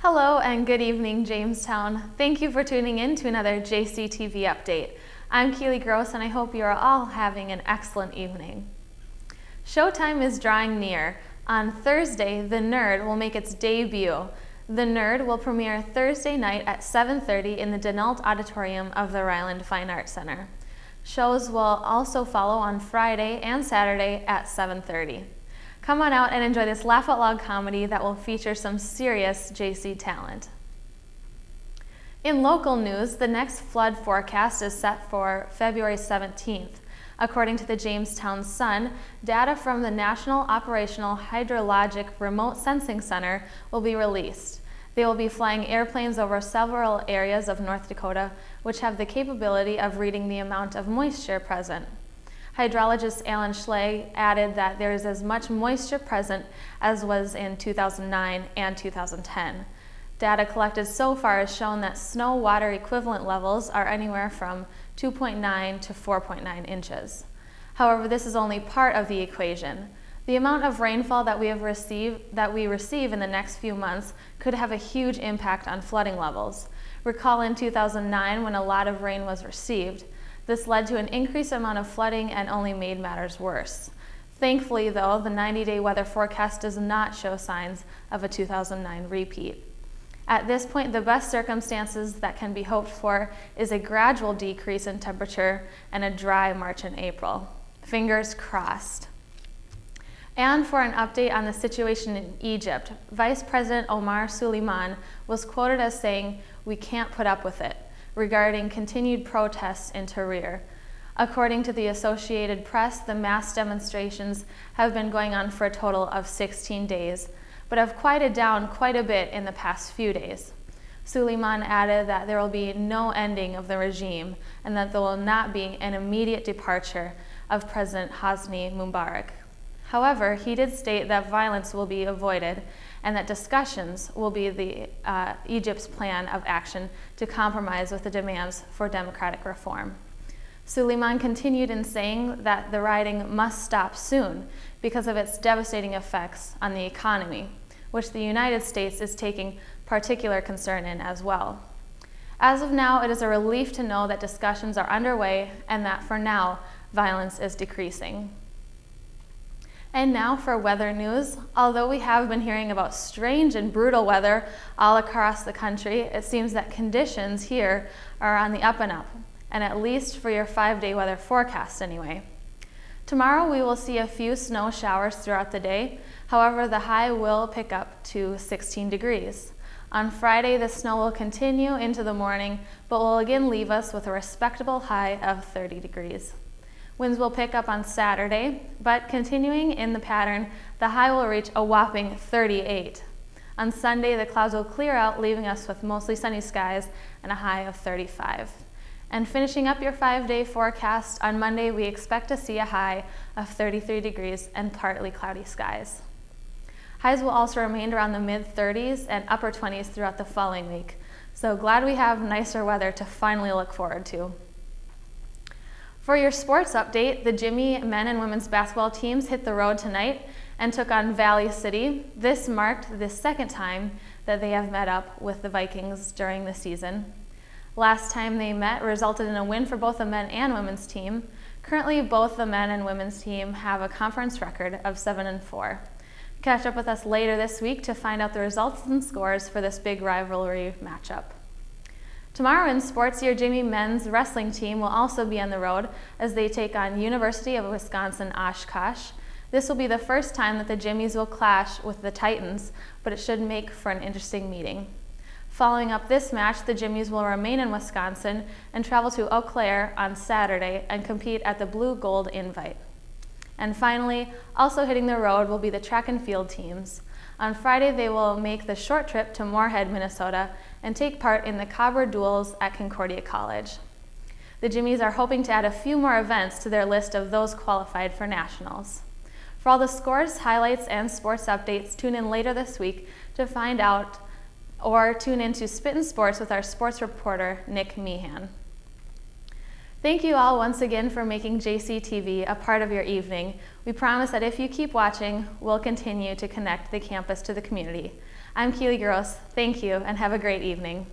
Hello and good evening, Jamestown. Thank you for tuning in to another JCTV update. I'm Keely Gross and I hope you are all having an excellent evening. Showtime is drawing near. On Thursday, The Nerd will make its debut. The Nerd will premiere Thursday night at 7:30 in the Denault Auditorium of the Ryland Fine Arts Center. Shows will also follow on Friday and Saturday at 7:30. Come on out and enjoy this laugh-out-loud comedy that will feature some serious JC talent. In local news, the next flood forecast is set for February 17th. According to the Jamestown Sun, data from the National Operational Hydrologic Remote Sensing Center will be released. They will be flying airplanes over several areas of North Dakota, which have the capability of reading the amount of moisture present. Hydrologist Alan Schlegel added that there is as much moisture present as was in 2009 and 2010. Data collected so far has shown that snow water equivalent levels are anywhere from 2.9 to 4.9 inches. However, this is only part of the equation. The amount of rainfall that we receive in the next few months could have a huge impact on flooding levels. Recall in 2009 when a lot of rain was received. This led to an increased amount of flooding and only made matters worse. Thankfully, though, the 90-day weather forecast does not show signs of a 2009 repeat. At this point, the best circumstances that can be hoped for is a gradual decrease in temperature and a dry March and April. Fingers crossed. And for an update on the situation in Egypt, Vice President Omar Suleiman was quoted as saying, "We can't put up with it," regarding continued protests in Tahrir. According to the Associated Press, the mass demonstrations have been going on for a total of 16 days, but have quieted down quite a bit in the past few days. Suleiman added that there will be no ending of the regime and that there will not be an immediate departure of President Hosni Mubarak. However, he did state that violence will be avoided and that discussions will be Egypt's plan of action to compromise with the demands for democratic reform. Suleiman continued in saying that the rioting must stop soon because of its devastating effects on the economy, which the United States is taking particular concern in as well. As of now, it is a relief to know that discussions are underway and that for now, violence is decreasing. And now for weather news. Although we have been hearing about strange and brutal weather all across the country, it seems that conditions here are on the up and up, and at least for your 5-day weather forecast anyway. Tomorrow we will see a few snow showers throughout the day. However, the high will pick up to 16 degrees. On Friday, the snow will continue into the morning, but will again leave us with a respectable high of 30 degrees. Winds will pick up on Saturday, but continuing in the pattern, the high will reach a whopping 38. On Sunday, the clouds will clear out, leaving us with mostly sunny skies and a high of 35. And finishing up your 5-day forecast, on Monday, we expect to see a high of 33 degrees and partly cloudy skies. Highs will also remain around the mid-30s and upper 20s throughout the following week. So glad we have nicer weather to finally look forward to. For your sports update, the Jimmy men and women's basketball teams hit the road tonight and took on Valley City. This marked the second time that they have met up with the Vikings during the season. Last time they met resulted in a win for both the men and women's team. Currently, both the men and women's team have a conference record of 7-4. Catch up with us later this week to find out the results and scores for this big rivalry matchup. Tomorrow in sports, your Jimmy men's wrestling team will also be on the road as they take on University of Wisconsin Oshkosh. This will be the first time that the Jimmies will clash with the Titans, but it should make for an interesting meeting. Following up this match, the Jimmies will remain in Wisconsin and travel to Eau Claire on Saturday and compete at the Blue Gold Invite. And finally, also hitting the road will be the track and field teams. On Friday, they will make the short trip to Moorhead, Minnesota, and take part in the Cobber Duels at Concordia College. The Jimmies are hoping to add a few more events to their list of those qualified for nationals. For all the scores, highlights, and sports updates, tune in later this week to find out, or tune in to Spittin' Sports with our sports reporter, Nick Meehan. Thank you all once again for making JCTV a part of your evening. We promise that if you keep watching, we'll continue to connect the campus to the community. I'm Keely Gross. Thank you and have a great evening.